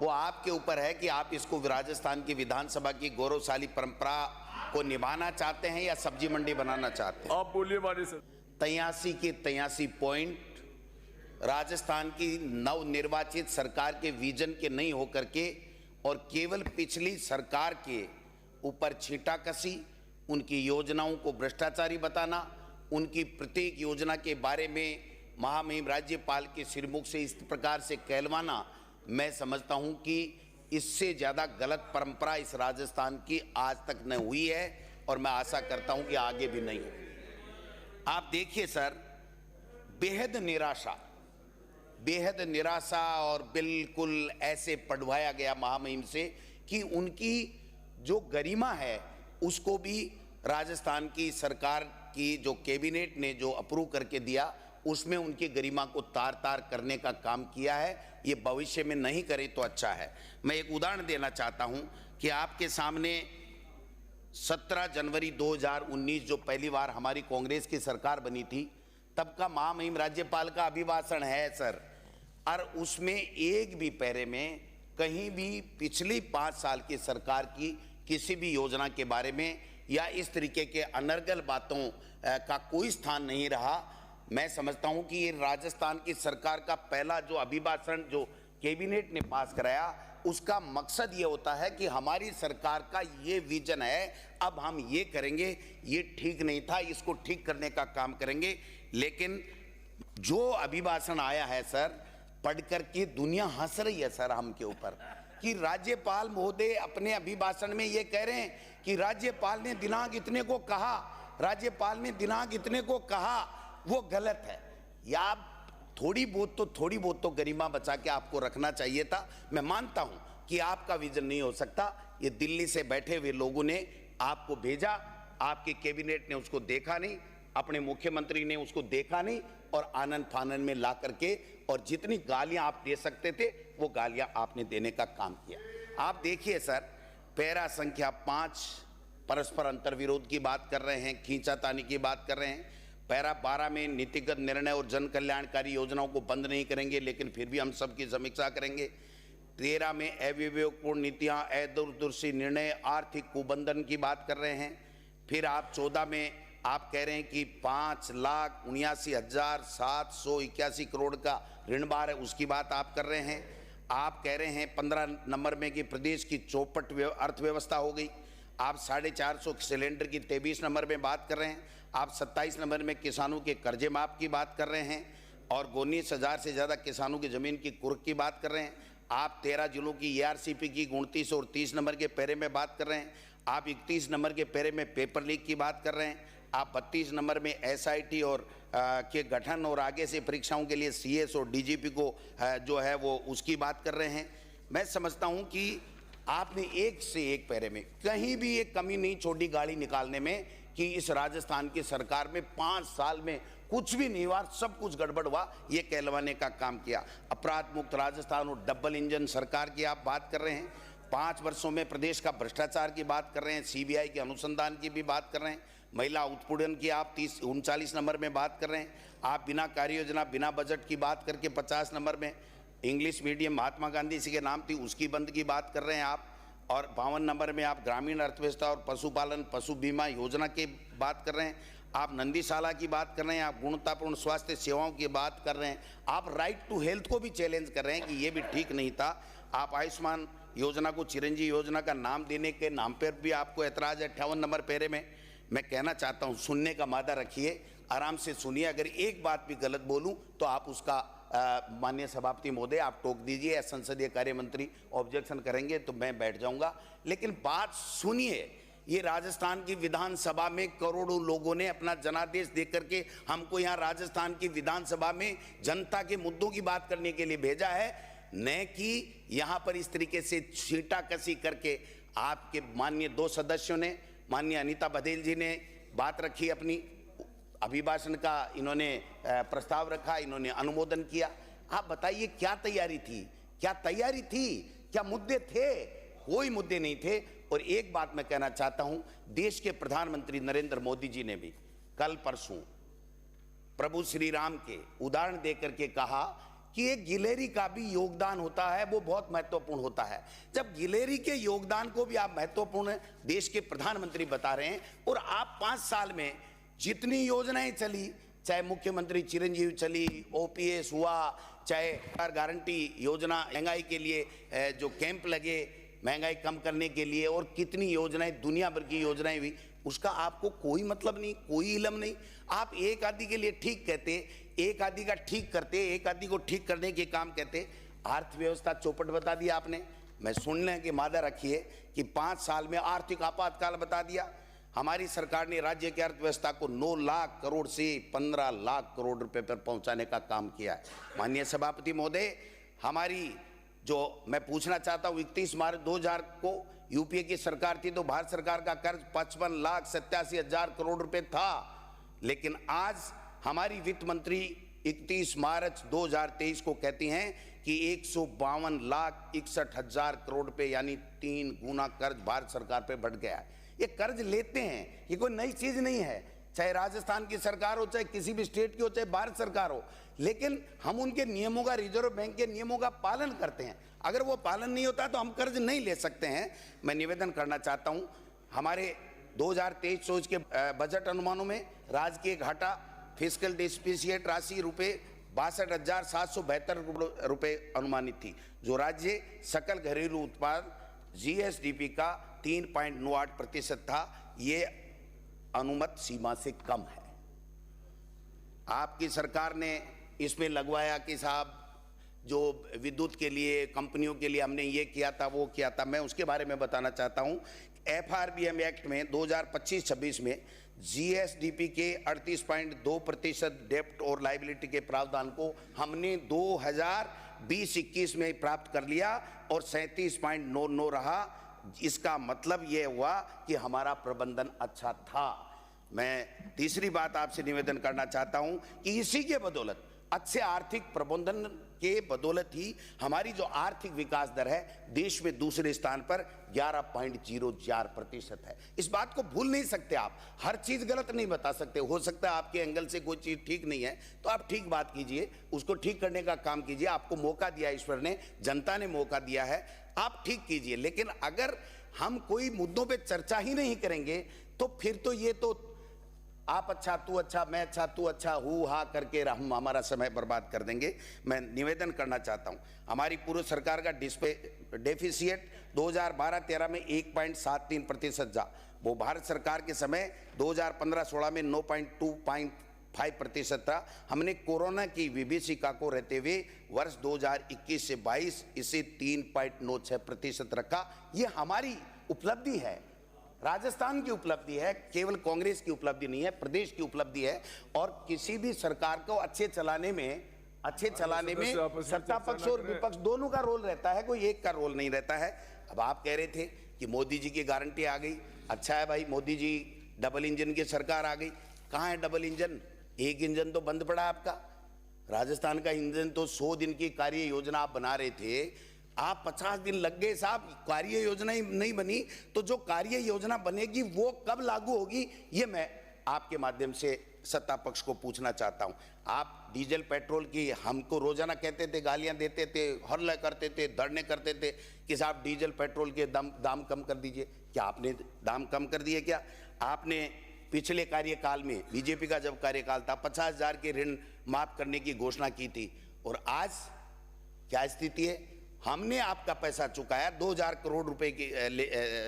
वो आपके ऊपर है कि आप इसको राजस्थान की विधानसभा की गौरवशाली परंपरा को निभाना चाहते हैं या सब्जी मंडी बनाना चाहते हैं। आप बोलिए मानिए सर। 83 के 83 पॉइंट राजस्थान की नवनिर्वाचित सरकार के विजन के नहीं होकर के और केवल पिछली सरकार के ऊपर छींटाकशी, उनकी योजनाओं को भ्रष्टाचारी बताना, उनकी प्रत्येक योजना के बारे में महामहिम राज्यपाल के सिरमुख से इस प्रकार से कहलवाना, मैं समझता हूं कि इससे ज़्यादा गलत परंपरा इस राजस्थान की आज तक न हुई है और मैं आशा करता हूं कि आगे भी नहीं हो। आप देखिए सर, बेहद निराशा और बिल्कुल ऐसे पढ़वाया गया महामहिम से कि उनकी जो गरिमा है उसको भी राजस्थान की सरकार की जो कैबिनेट ने जो अप्रूव करके दिया उसमें उनकी गरिमा को तार तार करने का काम किया है। ये भविष्य में नहीं करे तो अच्छा है। मैं एक उदाहरण देना चाहता हूं कि आपके सामने 17 जनवरी 2019 जो पहली बार हमारी कांग्रेस की सरकार बनी थी तब का महामहिम राज्यपाल का अभिभाषण है सर, और उसमें एक भी पैरे में कहीं भी पिछली 5 साल की सरकार की किसी भी योजना के बारे में या इस तरीके के अनर्गल बातों का कोई स्थान नहीं रहा। मैं समझता हूं कि ये राजस्थान की सरकार का पहला जो अभिभाषण जो कैबिनेट ने पास कराया उसका मकसद ये होता है कि हमारी सरकार का ये विजन है, अब हम ये करेंगे, ये ठीक नहीं था, इसको ठीक करने का काम करेंगे। लेकिन जो अभिभाषण आया है सर, पढ़ करके दुनिया हंस रही है सर हम के ऊपर कि राज्यपाल महोदय अपने अभिभाषण में ये कह रहे हैं कि राज्यपाल ने दिनांक इतने को कहा, राज्यपाल ने दिनांक इतने को कहा, वो गलत है। या थोड़ी बहुत तो गरिमा बचा के आपको रखना चाहिए था। मैं मानता हूं कि आपका विजन नहीं हो सकता, ये दिल्ली से बैठे हुए लोगों ने आपको भेजा, आपके कैबिनेट ने उसको देखा नहीं, अपने मुख्यमंत्री ने उसको देखा नहीं और आनंद फानन में ला करके और जितनी गालियां आप दे सकते थे वो गालियां आपने देने का काम किया। आप देखिए सर, पैरा संख्या 5 परस्पर अंतर्विरोध की बात कर रहे हैं, खींचातानी की बात कर रहे हैं। पैरा 12 में नीतिगत निर्णय और जन कल्याणकारी योजनाओं को बंद नहीं करेंगे लेकिन फिर भी हम सबकी समीक्षा करेंगे। 13 में अविवेकपूर्ण नीतियां, अदूरदर्शी निर्णय, आर्थिक कुबंधन की बात कर रहे हैं। फिर आप 14 में आप कह रहे हैं कि 5,79,781 करोड़ का ऋण भार है, उसकी बात आप कर रहे हैं। आप कह रहे हैं 15 नंबर में कि प्रदेश की चौपट अर्थव्यवस्था हो गई। आप 450 सिलेंडर की 23 नंबर में बात कर रहे हैं। आप 27 नंबर में किसानों के कर्जे माफ की बात कर रहे हैं और 19,000 से ज़्यादा किसानों की ज़मीन की कुर्क की बात कर रहे हैं। आप 13 जिलों की ARCP की 29 और 30 नंबर के पैरे में बात कर रहे हैं। आप 31 नंबर के पैरे में पेपर लीक की बात कर रहे हैं। आप 32 नंबर में SIT और के गठन और आगे से परीक्षाओं के लिए CS और DGP को जो है वो उसकी बात कर रहे हैं। मैं समझता हूँ कि आपने एक से एक पैरे में कहीं भी एक कमी नहीं छोड़ी गाड़ी निकालने में कि इस राजस्थान की सरकार में 5 साल में कुछ भी नहीं हुआ, सब कुछ गड़बड़ हुआ, ये कहलवाने का काम किया। अपराध मुक्त राजस्थान और डबल इंजन सरकार की आप बात कर रहे हैं। 5 वर्षों में प्रदेश का भ्रष्टाचार की बात कर रहे हैं, CBI के अनुसंधान की भी बात कर रहे हैं, महिला उत्पीड़न की आप 39 नंबर में बात कर रहे हैं। आप बिना कार्य योजना, बिना बजट की बात करके 50 नंबर में इंग्लिश मीडियम महात्मा गांधी जी के नाम थी उसकी बंद की बात कर रहे हैं आप। और 52 नंबर में आप ग्रामीण अर्थव्यवस्था और पशुपालन पशु बीमा योजना की बात कर रहे हैं। आप नंदीशाला की बात कर रहे हैं। आप गुणवत्तापूर्ण स्वास्थ्य सेवाओं की बात कर रहे हैं। आप राइट टू हेल्थ को भी चैलेंज कर रहे हैं कि ये भी ठीक नहीं था। आप आयुष्मान योजना को चिरंजीवी योजना का नाम देने के नाम पर भी आपको ऐतराज़ है 58 नंबर पैरे में। मैं कहना चाहता हूँ, सुनने का मादा रखिए, आराम से सुनिए। अगर एक बात भी गलत बोलूँ तो आप उसका माननीय सभापति महोदय आप टोक दीजिए, या संसदीय कार्य मंत्री ऑब्जेक्शन करेंगे तो मैं बैठ जाऊंगा। लेकिन बात सुनिए, ये राजस्थान की विधानसभा में करोड़ों लोगों ने अपना जनादेश दे करके हमको यहाँ राजस्थान की विधानसभा में जनता के मुद्दों की बात करने के लिए भेजा है, न कि यहाँ पर इस तरीके से छींटाकशी करके। आपके माननीय 2 सदस्यों ने, माननीय अनीता बघेल जी ने बात रखी, अपनी अभिभाषण का इन्होंने प्रस्ताव रखा, इन्होंने अनुमोदन किया। आप बताइए क्या तैयारी थी, क्या मुद्दे थे? कोई मुद्दे नहीं थे। और एक बात मैं कहना चाहता हूं, देश के प्रधानमंत्री नरेंद्र मोदी जी ने भी कल परसों प्रभु श्री राम के उदाहरण देकर के कहा कि एक गिलेरी का भी योगदान होता है, वो बहुत महत्वपूर्ण होता है। जब गिलेरी के योगदान को भी आप महत्वपूर्ण देश के प्रधानमंत्री बता रहे हैं, और आप 5 साल में जितनी योजनाएं चली, चाहे मुख्यमंत्री चिरंजीव चली, ओपीएस हुआ, चाहे गारंटी योजना, महंगाई के लिए जो कैंप लगे महंगाई कम करने के लिए, और कितनी योजनाएं, दुनिया भर की योजनाएं हुई, उसका आपको कोई मतलब नहीं, कोई इल्म नहीं। आप एक आदि के लिए ठीक कहते, एक आदि का ठीक करते, एक आदि को ठीक करने के काम कहते। अर्थव्यवस्था चौपट बता दिया आपने। मैं सुनने की मादा रखिए कि 5 साल में आर्थिक आपातकाल बता दिया। हमारी सरकार ने राज्य की अर्थव्यवस्था को 9 लाख करोड़ से 15 लाख करोड़ रुपए पर पहुंचाने का काम किया है। माननीय सभापति महोदय, हमारी जो मैं पूछना चाहता हूं, 31 मार्च 2000 को यूपीए की सरकार थी तो भारत सरकार का कर्ज 55,87,000 करोड़ रुपए था, लेकिन आज हमारी वित्त मंत्री 31 मार्च 2023 को कहती हैं कि 152,61,000 करोड़ रुपए यानी 3 गुना कर्ज भारत सरकार पे बढ़ गया है। ये कर्ज लेते हैं, ये कोई नई चीज नहीं है, चाहे राजस्थान की सरकार हो, चाहे किसी भी स्टेट की हो, चाहे भारत सरकार हो, लेकिन हम उनके नियमों का, रिजर्व बैंक के नियमों का पालन करते हैं। अगर वो पालन नहीं होता तो हम कर्ज नहीं ले सकते हैं। मैं निवेदन करना चाहता हूं, हमारे 2023-24 के बजट अनुमानों में राजकीय घाटा फिस्कल डिफिसिट राशि रुपए 62,772 रुपए अनुमानित थी, जो राज्य सकल घरेलू उत्पाद जीएसडीपी का 3.98% था। ये अनुमत सीमा से कम है। आपकी सरकार ने इसमें लगवाया कि साहब जो विद्युत के लिए, कंपनियों के लिए हमने ये किया था, वो किया था। मैं उसके बारे में बताना चाहता हूं। एफआरबीएम एक्ट में 2025-26 में जीएसडीपी के 38.2% डेप्ट और लायबिलिटी के प्रावधान को हमने 2020-21 में प्राप्त कर लिया और 37.99 रहा। इसका मतलब यह हुआ कि हमारा प्रबंधन अच्छा था। मैं तीसरी बात आपसे निवेदन करना चाहता हूं कि इसी के बदौलत, अच्छे आर्थिक प्रबंधन के बदौलत ही हमारी जो आर्थिक विकास दर है देश में दूसरे स्थान पर 11.04% है। इस बात को भूल नहीं सकते आप। हर चीज गलत नहीं बता सकते। हो सकता है आपके एंगल से कोई चीज ठीक नहीं है तो आप ठीक बात कीजिए, उसको ठीक करने का काम कीजिए। आपको मौका दिया ईश्वर ने, जनता ने मौका दिया है, आप ठीक कीजिए। लेकिन अगर हम कोई मुद्दों पे चर्चा ही नहीं करेंगे तो फिर तो ये तो आप अच्छा, तू अच्छा, मैं अच्छा, तू अच्छा, हु हा करके हम हमारा समय बर्बाद कर देंगे। मैं निवेदन करना चाहता हूं, हमारी पूर्व सरकार का डेफिसिट 2012-13 में 1.73% था। वो भारत सरकार के समय 2015-16 में 9.25% था। हमने कोरोना की विभीषिका को रहते हुए वर्ष 2021 से 22 इसे 3.96% रखा। ये हमारी उपलब्धि है, राजस्थान की उपलब्धि है, केवल कांग्रेस की उपलब्धि नहीं है, प्रदेश की उपलब्धि है। और किसी भी सरकार को अच्छे चलाने में सत्ता पक्ष और विपक्ष दोनों का रोल रहता है, कोई एक का रोल नहीं रहता है। अब आप कह रहे थे कि मोदी जी की गारंटी आ गई। अच्छा है भाई, मोदी जी डबल इंजन की सरकार आ गई। कहां है डबल इंजन? एक इंजन तो बंद पड़ा आपका। राजस्थान का इंजन तो 100 दिन की कार्य योजना आप बना रहे थे, आप 50 दिन लग गए साहब, कार्य योजना ही नहीं बनी। तो जो कार्य योजना बनेगी वो कब लागू होगी, ये मैं आपके माध्यम से सत्ता पक्ष को पूछना चाहता हूं। आप डीजल पेट्रोल की हमको रोजाना कहते थे, गालियां देते थे, हल्ला करते थे, धरने करते थे कि साहब डीजल पेट्रोल के दाम कम कर दीजिए। क्या आपने दाम कम कर दिए? क्या आपने पिछले कार्यकाल में, बीजेपी का जब कार्यकाल था, 50,000 के ऋण माफ करने की घोषणा की थी, और आज क्या स्थिति है? हमने आपका पैसा चुकाया, 2,000 करोड़ रुपए की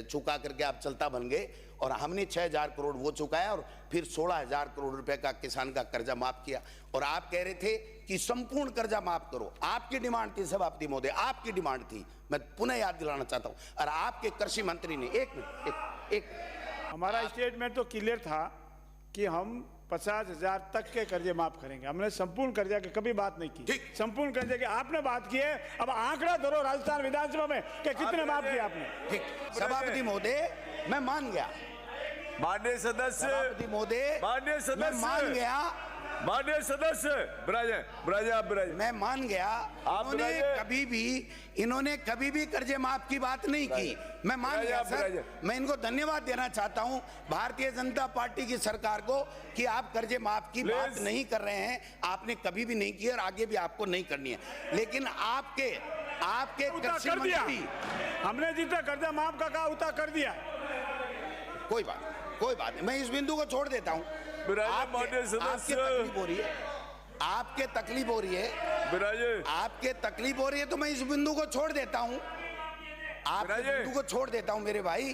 चुका करके आप चलता बन गए, और हमने 6,000 करोड़ वो चुकाया और फिर 16,000 करोड़ रुपए का किसान का कर्जा माफ किया। और आप कह रहे थे कि संपूर्ण कर्जा माफ करो, आपकी डिमांड थी सभापति महोदय, आपकी डिमांड थी। मैं पुनः याद दिलाना चाहता हूं, और आपके कृषि मंत्री ने हमारा स्टेटमेंट तो क्लियर था कि हम 50,000 तक के कर्जे माफ करेंगे। हमने संपूर्ण कर्जा की कभी बात नहीं की। संपूर्ण कर्जे की आपने बात की है। अब आंकड़ा धरो राजस्थान विधानसभा में कि कितने माफ किए आपने। ठीक, सभापति महोदय मैं मान गया। माननीय सदस्य, सभापति महोदय मैं मान गया माननीय सदस्य ब्राजे आप ब्राजे। मैं मान गया, आप इन्होंने कभी भी कर्जे माफ की बात नहीं की। मैं मान गया सर, मैं इनको धन्यवाद देना चाहता हूं भारतीय जनता पार्टी की सरकार को कि आप कर्जे माफ की बात नहीं कर रहे हैं। आपने कभी भी नहीं की और आगे भी आपको नहीं करनी है। लेकिन आपके कृषि मंत्री, हमने जितना कर्जा माफ का कहा उतना कर दिया। कोई बात नहीं, मैं इस बिंदु को छोड़ देता हूं। आपके तकलीफ हो रही है, आपके तकलीफ हो रही है तो मैं इस बिंदु को छोड़ देता हूं, आप बिंदु को छोड़ देता हूं मेरे भाई।